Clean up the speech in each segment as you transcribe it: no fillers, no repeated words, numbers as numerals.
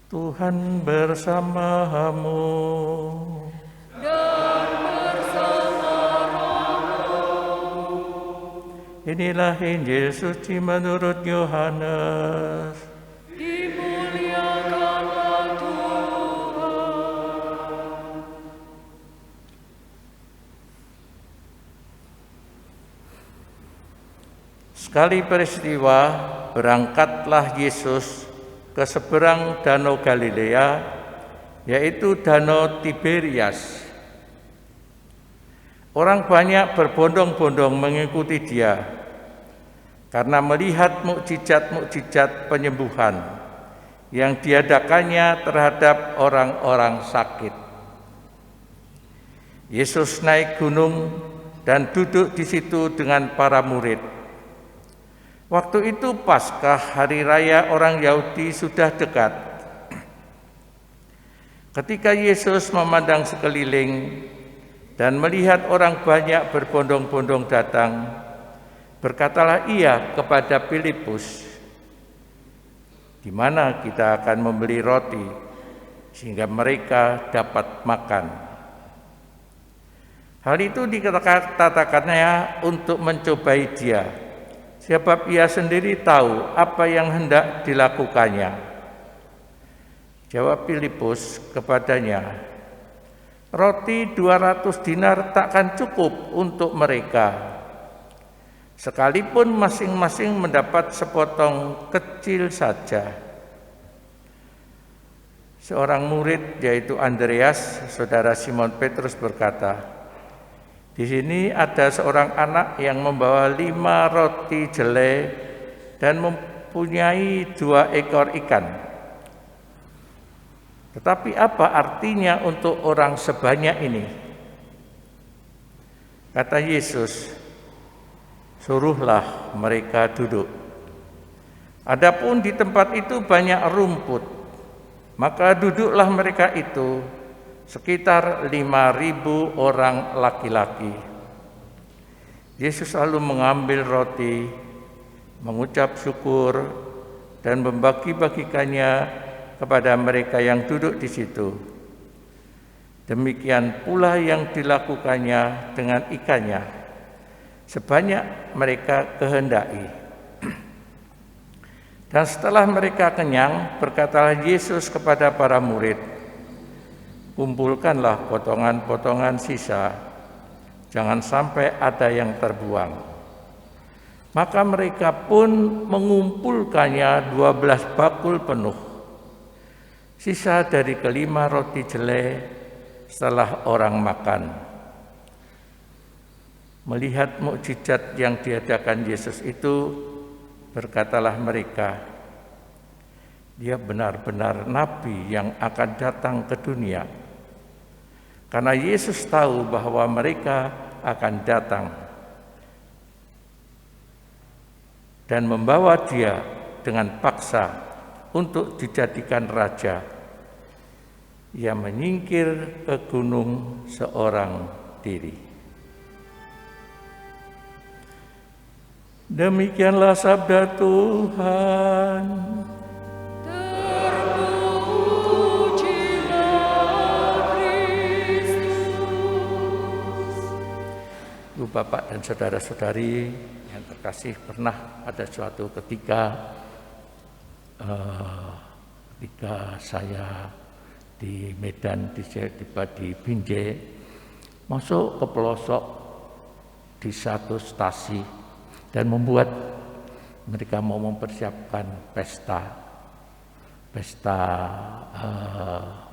Tuhan bersamamu. Dan bersama rohmu. Inilah Injil suci menurut Yohanes. Dimuliakanlah Tuhan. Sekali peristiwa, berangkatlah Yesus ke seberang Danau Galilea, yaitu Danau Tiberias. Orang banyak berbondong-bondong mengikuti dia karena melihat mukjizat-mukjizat penyembuhan yang diadakannya terhadap orang-orang sakit. Yesus naik gunung dan duduk di situ dengan para murid. Waktu itu Paskah, hari raya orang Yahudi, sudah dekat. Ketika Yesus memandang sekeliling dan melihat orang banyak berbondong-bondong datang, berkatalah ia kepada Filipus, "Di mana kita akan membeli roti sehingga mereka dapat makan?" Hal itu dikatakannya untuk mencobai dia, sebab ia sendiri tahu apa yang hendak dilakukannya. Jawab Filipus kepadanya, "Roti 200 dinar takkan cukup untuk mereka, sekalipun masing-masing mendapat sepotong kecil saja." Seorang murid, yaitu Andreas, saudara Simon Petrus, berkata, "Di sini ada seorang anak yang membawa 5 roti jelai dan mempunyai 2 ekor ikan. Tetapi apa artinya untuk orang sebanyak ini?" Kata Yesus, "Suruhlah mereka duduk." Adapun di tempat itu banyak rumput, maka duduklah mereka itu, sekitar 5.000 orang laki-laki. Yesus lalu mengambil roti, mengucap syukur, dan membagi-bagikannya kepada mereka yang duduk di situ. Demikian pula yang dilakukannya dengan ikannya, sebanyak mereka kehendaki. Dan setelah mereka kenyang, berkatalah Yesus kepada para murid, "Kumpulkanlah potongan-potongan sisa, jangan sampai ada yang terbuang." Maka mereka pun mengumpulkannya 12 bakul penuh, sisa dari kelima roti jelai setelah orang makan. Melihat mukjizat yang diadakan Yesus itu, berkatalah mereka, "Dia benar-benar nabi yang akan datang ke dunia." Karena Yesus tahu bahwa mereka akan datang dan membawa dia dengan paksa untuk dijadikan raja, ia menyingkir ke gunung seorang diri. Demikianlah sabda Tuhan. Bapak dan saudara-saudari yang terkasih, pernah pada suatu ketika saya di Medan, di Binjai, masuk ke pelosok di satu stasi dan membuat mereka mau mempersiapkan pesta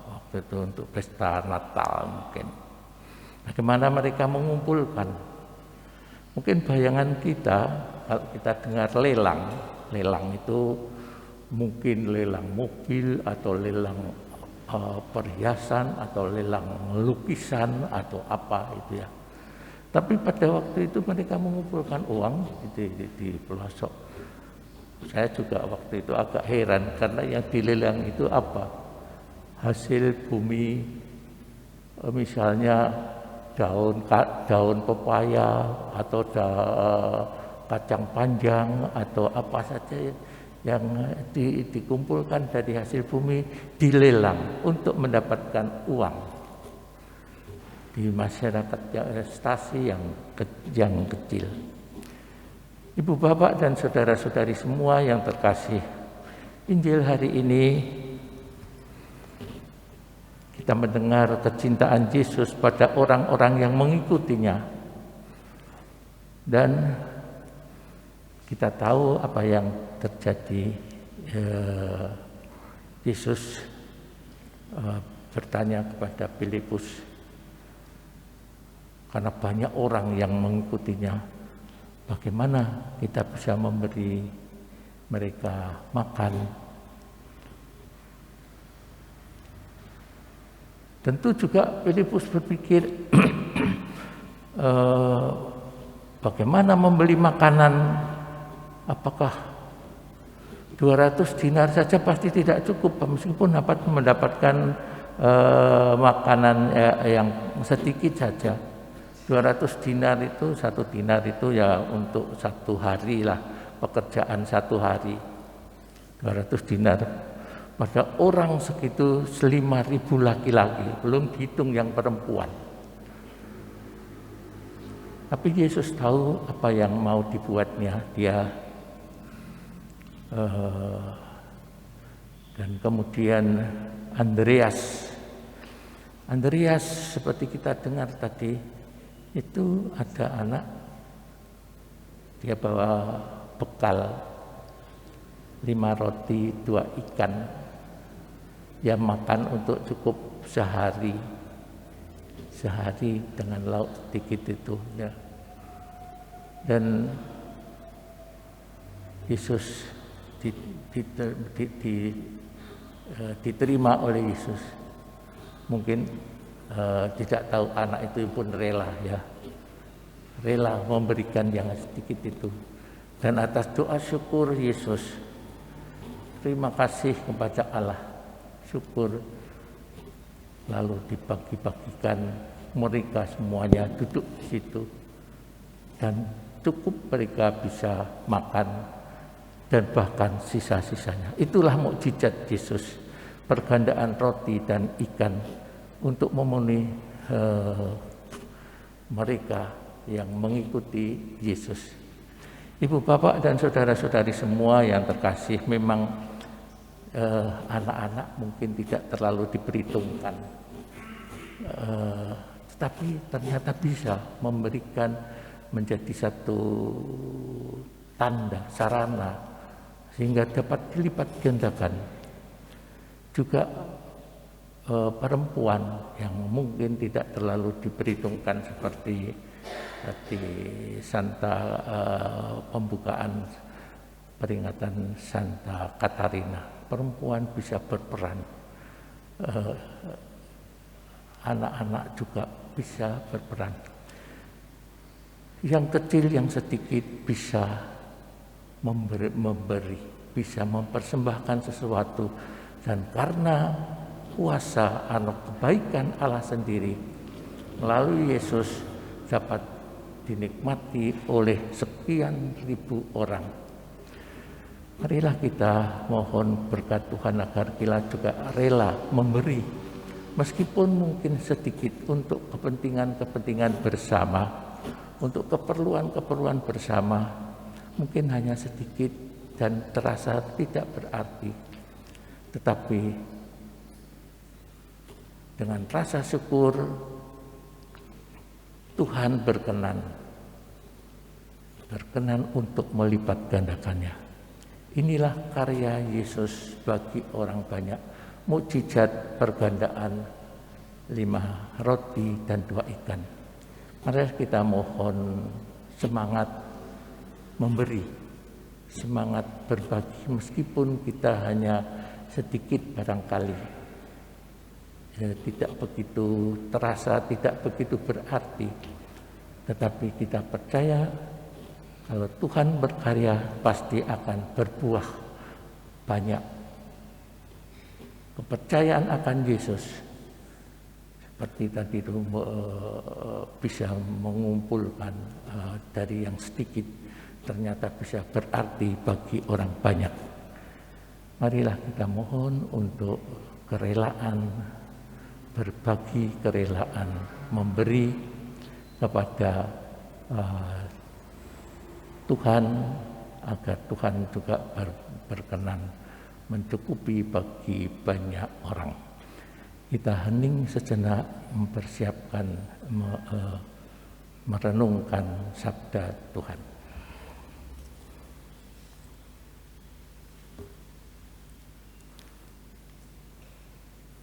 waktu itu untuk pesta Natal mungkin. Bagaimana mereka mengumpulkan? Mungkin bayangan kita, kalau kita dengar lelang itu mungkin lelang mobil atau lelang perhiasan atau lelang lukisan atau apa itu ya. Tapi pada waktu itu mereka mengumpulkan uang di pelosok. Saya juga waktu itu agak heran karena yang dilelang itu apa? Hasil bumi, misalnya daun pepaya atau kacang panjang atau apa saja yang dikumpulkan dari hasil bumi dilelang untuk mendapatkan uang di masyarakat stasi yang kecil. Ibu bapak dan saudara-saudari semua yang terkasih, Injil hari ini kita mendengar kecintaan Yesus pada orang-orang yang mengikutinya, dan kita tahu apa yang terjadi. Yesus bertanya kepada Filipus, karena banyak orang yang mengikutinya, bagaimana kita bisa memberi mereka makan? Tentu juga Filipus berpikir, bagaimana membeli makanan? Apakah 200 dinar saja pasti tidak cukup, meskipun dapat mendapatkan makanan yang sedikit saja. 200 dinar itu, 1 dinar itu ya untuk 1 hari lah, pekerjaan 1 hari. 200 dinar pada orang segitu 5.000 laki-laki, belum dihitung yang perempuan. Tapi Yesus tahu apa yang mau dibuatnya. Dan kemudian Andreas seperti kita dengar tadi, itu ada anak, dia bawa bekal 5 roti 2 ikan, dia makan untuk cukup sehari dengan lauk sedikit itu ya. Dan Yesus diterima oleh Yesus. Mungkin tidak tahu anak itu pun rela memberikan yang sedikit itu. Dan atas doa syukur Yesus, terima kasih kepada Allah, syukur, lalu dibagi-bagikan, mereka semuanya duduk di situ dan cukup mereka bisa makan dan bahkan sisa-sisanya. Itulah mukjizat Yesus, pergandaan roti dan ikan untuk memenuhi mereka yang mengikuti Yesus. Ibu bapak dan saudara-saudari semua yang terkasih, memang anak-anak mungkin tidak terlalu diperhitungkan, tetapi ternyata bisa memberikan menjadi satu tanda, sarana, sehingga dapat dilipat gandakan. Juga perempuan yang mungkin tidak terlalu diperhitungkan seperti Santa pembukaan peringatan Santa Katarina, perempuan bisa berperan, anak-anak juga bisa berperan. Yang kecil, yang sedikit bisa memberi, bisa mempersembahkan sesuatu, dan karena kuasa kebaikan Allah sendiri melalui Yesus dapat dinikmati oleh sekian ribu orang. Marilah kita mohon berkat Tuhan agar kita juga rela memberi, meskipun mungkin sedikit, untuk kepentingan-kepentingan bersama, untuk keperluan-keperluan bersama. Mungkin hanya sedikit dan terasa tidak berarti, tetapi dengan rasa syukur Tuhan berkenan untuk melipat gandakannya. Inilah karya Yesus bagi orang banyak, mukjizat pergandaan 5 roti dan 2 ikan. Mari kita mohon semangat memberi, semangat berbagi, meskipun kita hanya sedikit barangkali, tidak begitu terasa, tidak begitu berarti, tetapi kita percaya kalau Tuhan berkarya pasti akan berbuah banyak. Kepercayaan akan Yesus seperti tadi itu bisa mengumpulkan dari yang sedikit, ternyata bisa berarti bagi orang banyak. Marilah kita mohon untuk kerelaan, berbagi kerelaan, memberi kepada Tuhan, agar Tuhan juga berkenan mencukupi bagi banyak orang. Kita hening sejenak mempersiapkan, merenungkan sabda Tuhan.